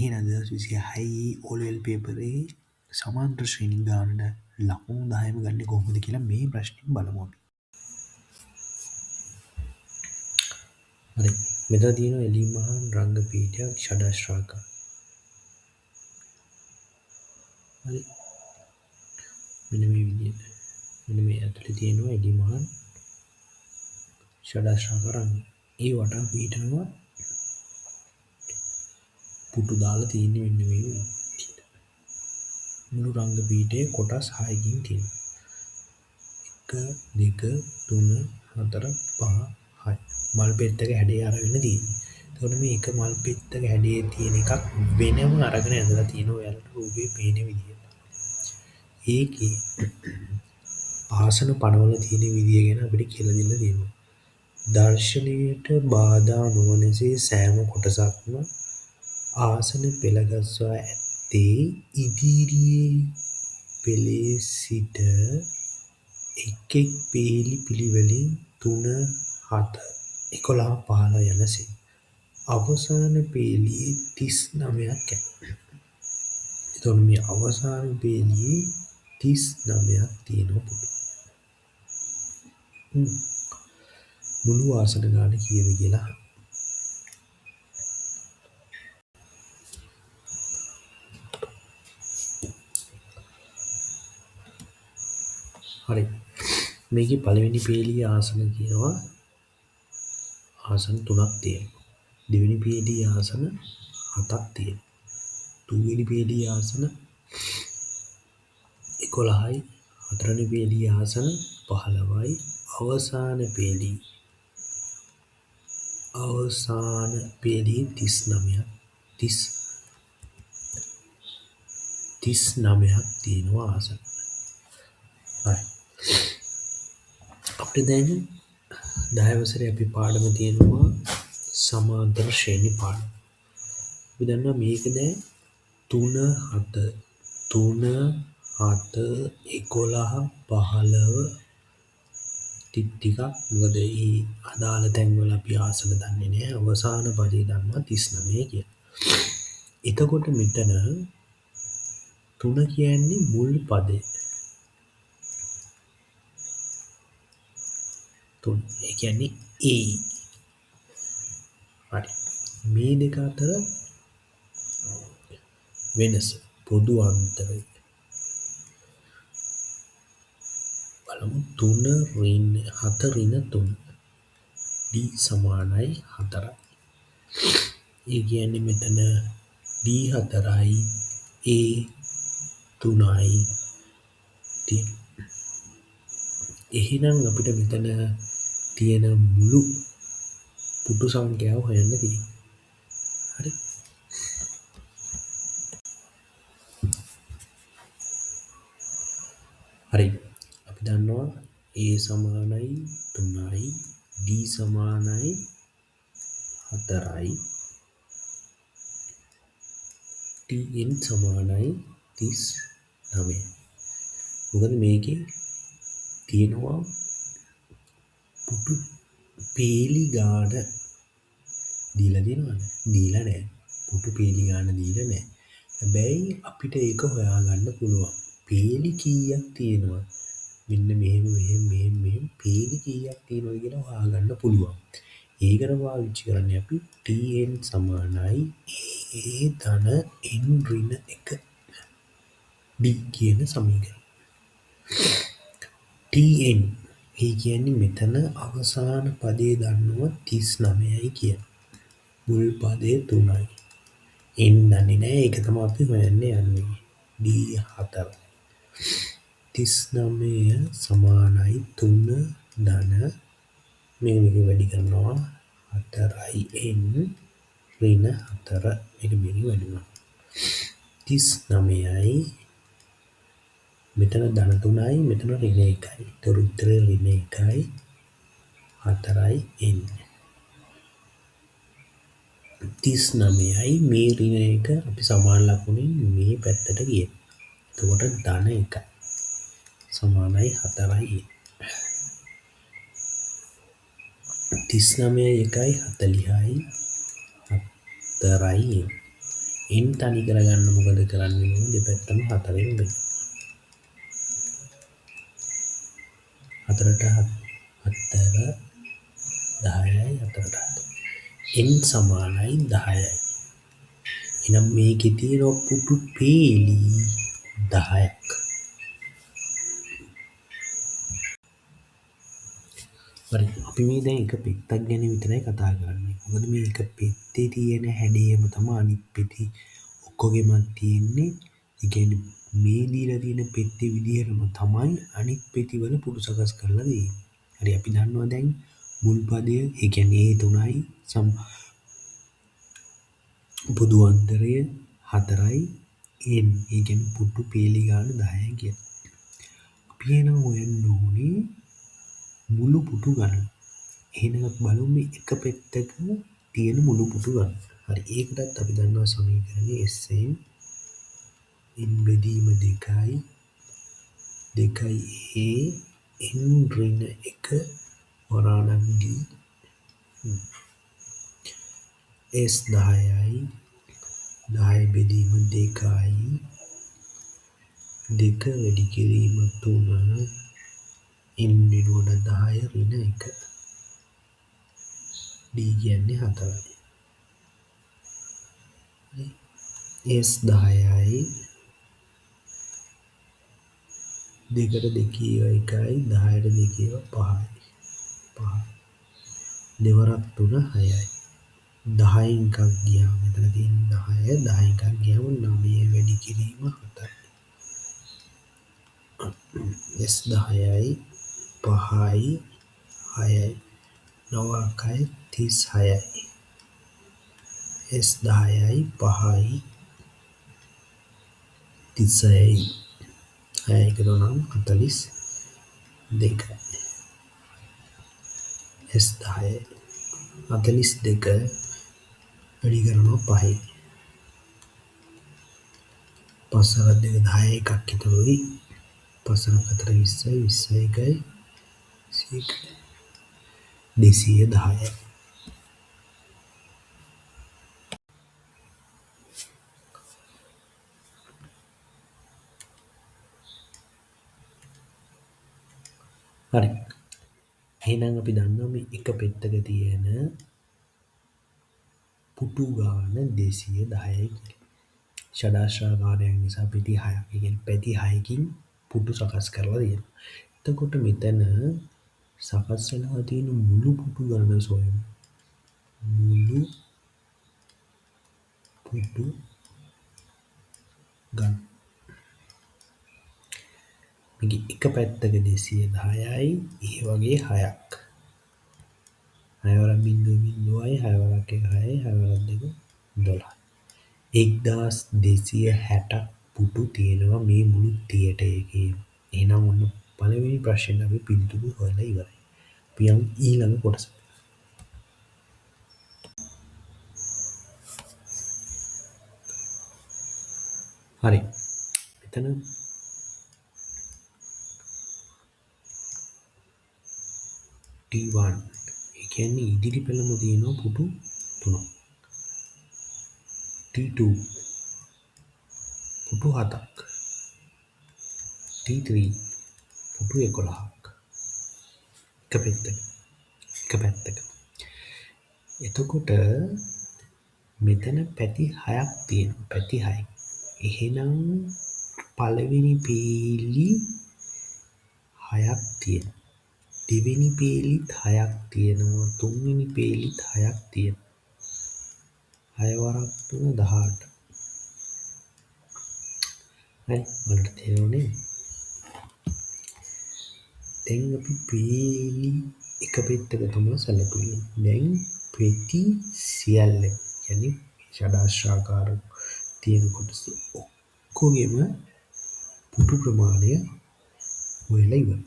එහෙනම් 2026 O level පේපරේ සමාන්තර ශ්‍රේණි ගානට ලකුණු 10ම ගන්නේ කොහොමද කියලා මේ ප්‍රශ්نين බලමු අපි. හරි. මෙතන තියෙනවා එලිමහන් රංග පීඨයක් ෂඩාශ්‍රාක. හරි. මෙන්න මේ විදිහට. මෙන්න මේ ඇතුලේ තියෙනවා එලිමහන් ෂඩාශ්‍රාක රංග. ඒ වටා පීඨනවා පුටු දාලා තියෙන්නේ මෙන්න මේ විදිහට. මුළු රංග පීඨයේ කොටස් 6කින් තියෙනවා. 1 2 3 4 5 6. මල් පෙත්තක හැඩය අරගෙන තියෙනවා. එතකොට මේ එක මල් පෙත්තක හැඩයේ තියෙන එකක් වෙනම අරගෙන ඇඳලා තියෙනවා ඔයාලට රූපේ පේන විදිහට. ඒකේ ආසන පනවල තියෙන විදිය ගැන අපිට කියලා දෙන්න තියෙනවා. දර්ශනයට බාධා නොවනසේ සෑම කොටසක්ම ආසන පෙළගස්වා ඇත්තේ ඉදිරියේ පෙළේ සිට එක් එක් පේලි පිළිවෙලින් 3 7 11 15 යනසේ අවසාන පේලියේ 39ක් ඇත. එතකොට මේ අවසාන පේලියේ 39ක් තියෙනවා පුටු. මුළු ආසන ගාන කීයද කියලා. හරි. මේකේ පළවෙනි පේලියේ ආසන කියනවා ආසන 3ක් තියෙනවා. දෙවෙනි පේලියේ ආසන 7ක් තියෙනවා. තුන්වෙනි පේලියේ ආසන 11යි, හතරවෙනි පේලියේ ආසන 15යි, අවසාන පේලියේ 39ක් තියෙනවා ආසන. හරි. අපිට දැන් 10 වසරේ අපි පාඩම තියෙනවා සමාන්තර ශ්‍රේණි පාඩම. අපි දන්නවා මේක දැන් 3 7 11 15 ටිකක් මොකද මේ අදාළ තැන්වල අපි ආසන දන්නේ නැහැ. අවසාන පදේ දන්නවා 39 කියලා. එතකොට මෙතන 3 කියන්නේ මුල් පදේ. 3 ඒ කියන්නේ A. හරි. මේ දෙක අතර වෙනස පොදු අන්තරය. බලමු 3 ඍණ 7 ඍණ 3. D සමානයි 4යි. ඒ කියන්නේ මෙතන D 4යි A 3යි තියෙනවා. එහෙනම් අපිට මෙතන තියෙන මුළු පුටු සංඛ්‍යාව හොයන්න තියෙනවා. හරි. හරි. අපි දන්නවා A සමානයි 3යි, D සමානයි 4යි, TN සමානයි 39. මොකද මේකේ තියෙනවා පුටු පේලි ගාන දීලා තියෙනවද? දීලා නැහැ. පුටු පේලි ගාන දීලා නැහැ. හැබැයි අපිට ඒක හොයාගන්න පුළුවන්. පේලි කීයක් තියෙනවා? මෙන්න මෙහෙම පේලි කීයක් තියෙනවද කියලා හොයාගන්න පුළුවන්. ඒකට පාවිච්චි කරන්නේ අපි TN සමානයි A ධන N ඍණ 1 D කියන සමීකරණය. TN ඒ කියන්නේ මෙතන අවසාන පදේ දන්නවා 39යි කියන. මුල් පදේ 3යි. N දන්නේ නැහැ. ඒක තමයි අපි හොයන්න යන්නේ. D 4. 39 සමානයි 3 ධන මේක වැඩි කරනවා 4යි N ඍණ 4 මේක වැඩි වෙනවා. 39යි මෙතන ධන 3යි මෙතන ඍණ 1යි. ඒතර උත්තරේ ඍණ 1යි 4යි N. 39යි මේ ඍණ 1 අපි සමාන ලකුණෙන් මේ පැත්තට ගියේ. එතකොට ධන 1යි සමානයි 4යි N. 39යි 1යි 40යි 4යි N. n තනි කරගන්න මොකද කරන්නේ දෙපැත්තම 4ෙන් බෙදලා. 4ට 7 10යි 4ට 7. n සමානයි 10යි. එහෙනම් මේකේ තියෙන පුටු පේලි 10ක්. හරි අපි මේ දැන් එක පෙත්තක් ගැන විතරයි කතා කරන්නේ. මොකද මේ එක පෙත්තේ තියෙන හැඩයම තමයි අනිත් පෙති ඔක්කොගෙමත් තියෙන්නේ. ඒ කියන්නේ මේ දීලා තියෙන පෙත්තේ විදිහටම තමයි අනිත් පෙති වල පුටු සකස් කරලා තියෙන්නේ. හරි අපි දන්නවා දැන් මුල් පදය ඒ කියන්නේ ඒ තුනයි පොදු අන්තරය 4යි n. ඒ කියන්නේ පුටු පේලි ගාන 10යි කියලා. අපි එනවා හොයන්න ඕනේ මුළු පුටු ගණන. එහෙනම් අපි බලමු මේ එක පෙත්තක තියෙන මුළු පුටු ගණන. හරි ඒකටත් අපි දන්නවා සමීකරණය Sn n බෙදීම 2යි 2a n ඍණ 1 වරාණක් d s 10යි 10 බෙදීම 2යි 2 වැඩි කිරීම 3 n වෙනුවට 10 ඍණ 1 d කියන්නේ 4යි. s 10යි 2ට 2 1යි 10ට 2 5යි 5 දෙවරක් 3 6යි 10න් එකක් ගියාම මෙතන තියෙන 10 10න් එකක් ගියාම 9 වැඩි කිරීම 7යි s 10යි 5යි 6යි 9යි 36යි s 10යි 5යි 36යි 6 එක නම් 42යි s 10යි 42 වැඩි කරනවා 5යි 5 දෙක 10 එකක් ඉතුරුයි 5 4 20යි 21යි 210යි. හරි. එහෙනම් අපි දන්නවා මේ එක පෙත්තක තියෙන පුටු ගාන 210යි කියලා. ෂඩාශ්‍රාකාරයක් නිසා පෙති 6ක්. ඒ කියන්නේ පැති 6කින් පුටු සකස් කරලා තියෙනවා. එතකොට මෙතන සකස් වෙලා තියෙන මුළු පුටු ගණන සොයමු. මුළු පුටු ගණන. මේක එක පැත්තක 210යි ඒ වගේ 6ක්. 6 වරක් 0.0යි 6 වරක් 1යි 6 වරක් 2 12යි. 1260ක් පුටු තියෙනවා මේ මුළු තියටරයකේම. එහෙනම් ඔන්න පළවෙනි ප්‍රශ්නෙට අපි පිළිතුරු හොයලා ඉවරයි. අපි යමු ඊළඟ කොටසට. හරි. මෙතන T1 ඒ කියන්නේ ඉදිරි පෙළම තියෙනවා පුටු 3ක්. T2 පුටු 7ක්. T3 පුටු 11ක්. එක පැත්තක. එතකොට මෙතන පැති 6ක් තියෙනවා. පැති 6යි. එහෙනම් පළවෙනි පේලි 6ක් තියෙනවා. දෙවෙනි පේලිත් 6ක් තියෙනවා. තුන්වෙනි පේලිත් 6ක් තියෙනවා. 6 වරක් 3 18. හරි වලට තේරුණේ. දැන් අපි පේලි එක පෙත්තක තමයි සැලකුවේ. දැන් පෙති සියල්ල يعني ෂඩාශ්‍රාකාර තියෙන කොටස ඔක්කොගෙම පුටු ප්‍රමාණය හොයලා ඉවරයි.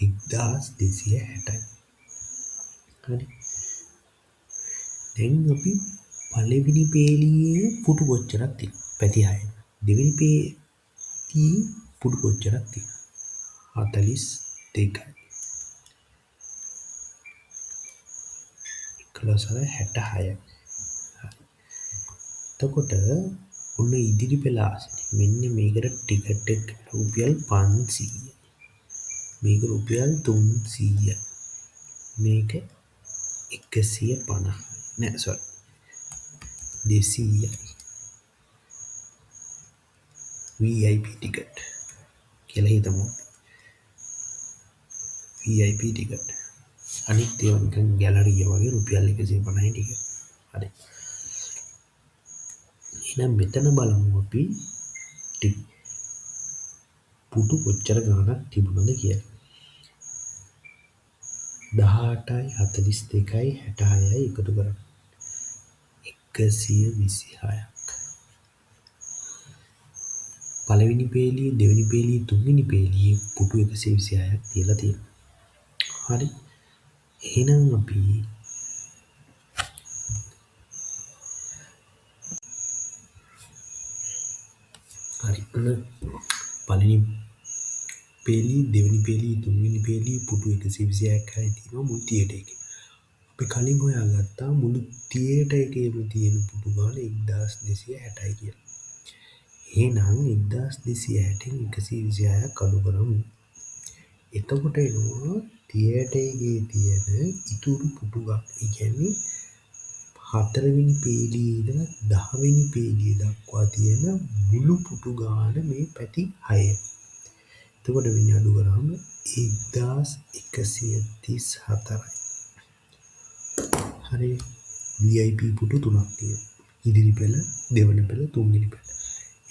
1260යි. හරි. දැන් අපි පළවෙනි පේලියේ පුටු කොච්චරක් තියෙනවද? පැති 6. දෙවෙනි පේලි පුටු කොච්චරක් තියෙනවද? 42යි. 11 66යි. එතකොට ඔන්න ඉදිරි පෙළ ආසනේ මෙන්න මේකට ටිකට් එක රුපියල් 500යි. මේක රුපියල් 300යි. මේක 150 නෑ සෝරි 200යි. VIP ටිකට් කියලා හිතමු. VIP ticket. අනිත් ඒවා නිකන් ගැලරිය වගේ රුපියල් 150යි ටිකට්. හරි. එහෙනම් මෙතන බලමු අපි පුටු කොච්චර ගාණක් තිබුණද කියලා. 18යි 42යි 66යි එකතු කරන්න 126ක්. පළවෙනි පේලියේ දෙවෙනි පේලියේ තුන්වෙනි පේලියේ පුටු 126ක් තියලා තියෙනවා. හරි. එහෙනම් අපි පළවෙනි පේලියේ දෙවෙනි පේලියේ තුන්වෙනි පේලියේ පුටු 126ක් තියෙනවා මුළු තියටර් එකේ. අපි කලින් හොයාගත්තා මුළු තියටර් එකේම තියෙන පුටු ගාන 1260යි කියලා. එහෙනම් 1260න් 126ක් අඩු කරමු. එතකොට එනවා තියටර් එකේ තියෙන ඉතුරු පුටු ගාන. ඒ කියන්නේ 4 වෙනි පේලියේ ඉඳලා 10 වෙනි පේලිය දක්වා තියෙන මුළු පුටු ගාන මේ පැති 6. එතකොට වෙන්නේ අඩු කරාම 1134යි. හරි. VIP පුටු 3ක් තියෙනවා. ඉදිරි පෙළ, දෙවන පෙළ, තුන්වෙනි පෙළ.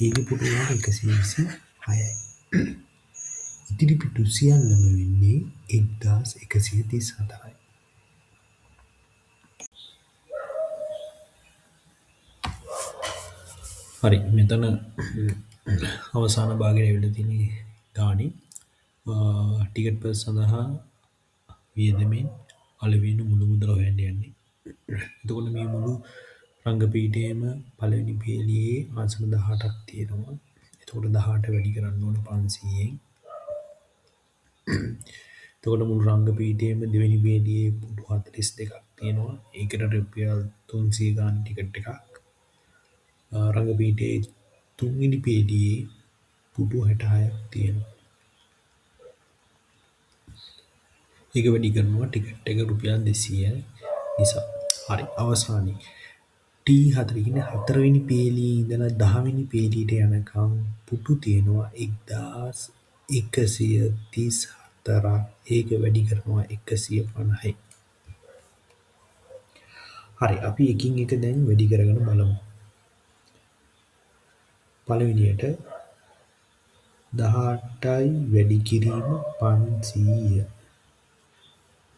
ඒකේ පුටු ගාන 126යි. ඉදිරි පිටු සියල්ලම වෙන්නේ 1134යි. හරි. මෙතන අවසාන භාගයේ ඇවිල්ලා තියෙන ගානේ ටිකට් පර්ස් සඳහා වියදමෙන් අලෙවින මුළු මුදල හොයන්න යන්නේ. එතකොට මේ මුළු රංගපීඨයේම පළවෙනි පේලියේ ආසන 18ක් තියෙනවා. එතකොට 18 වැඩි කරන්න ඕන 500න්. එතකොට මුළු රංගපීඨයේම දෙවෙනි පේලියේ පුටු 42ක් තියෙනවා. ඒකට රුපියල් 300 ගාන ටිකට් එකක්. රංගපීඨයේ තුන්වෙනි පේලියේ පුටු 66ක් තියෙනවා. ඒක වැඩි කරනවා ටිකට් එක රුපියල් 200යි නිසා. හරි. අවසානයේ T4 කියන්නේ 4 වෙනි පේලියේ ඉඳලා 10 වෙනි පේලියට යනකම් පුටු තියෙනවා 1134ක්. ඒක වැඩි කරනවා 150යි. හරි. අපි එකින් එක දැන් වැඩි කරගෙන බලමු. පළවෙනියට 18යි වැඩි කිරීම 500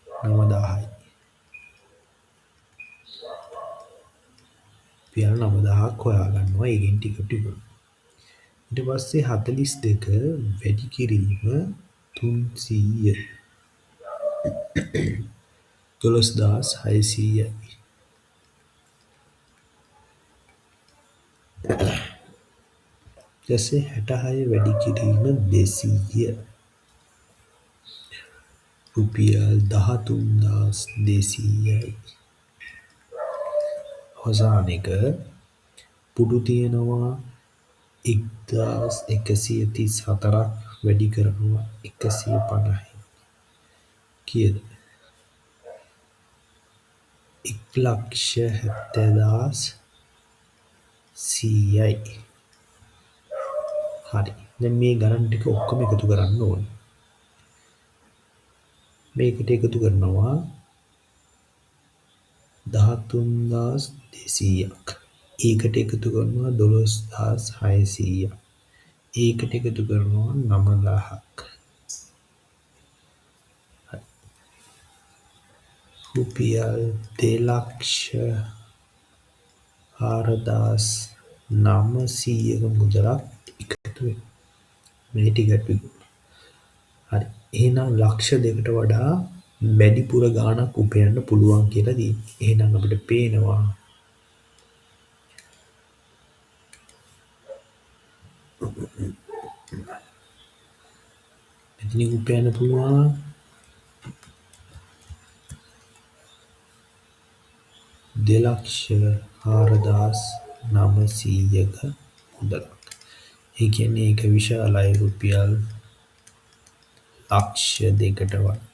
9000යි. රුපියල් 9000ක් හොයාගන්නවා ඒකෙන් ටික ටික. ඊට පස්සේ 42 වැඩි කිරීම 300 12600යි. ඊටසේ 66 වැඩි කිරීම 200 රුපියල් 13200යි. අවසාන එක පුඩු තියෙනවා 1134ක් වැඩි කරනවා 150යි. කීයද? 1,70,100යි. හරි. දැන් මේ ගණන් ටික ඔක්කොම එකතු කරන්න ඕනේ. මේකට එකතු කරනවා 13200ක්. ඒකට එකතු කරනවා 12600ක්. ඒකට එකතු කරනවා 9000ක්. රුපියල් 2,04,900ක මුදලක් එකතු වෙනවා. මේ ටිකට් එක. හරි. එහෙනම් ලක්ෂ 2කට වඩා වැඩිපුර ගාණක් උපයන්න පුළුවන් කියලා තියෙනවා. එහෙනම් අපිට පේනවා මෙතනින් උපයන්න පුළුවන් 2,04,900 900ක මුදලක්. ඒ කියන්නේ ඒක විශාලයි රුපියල් ලක්ෂ 2කට වඩා.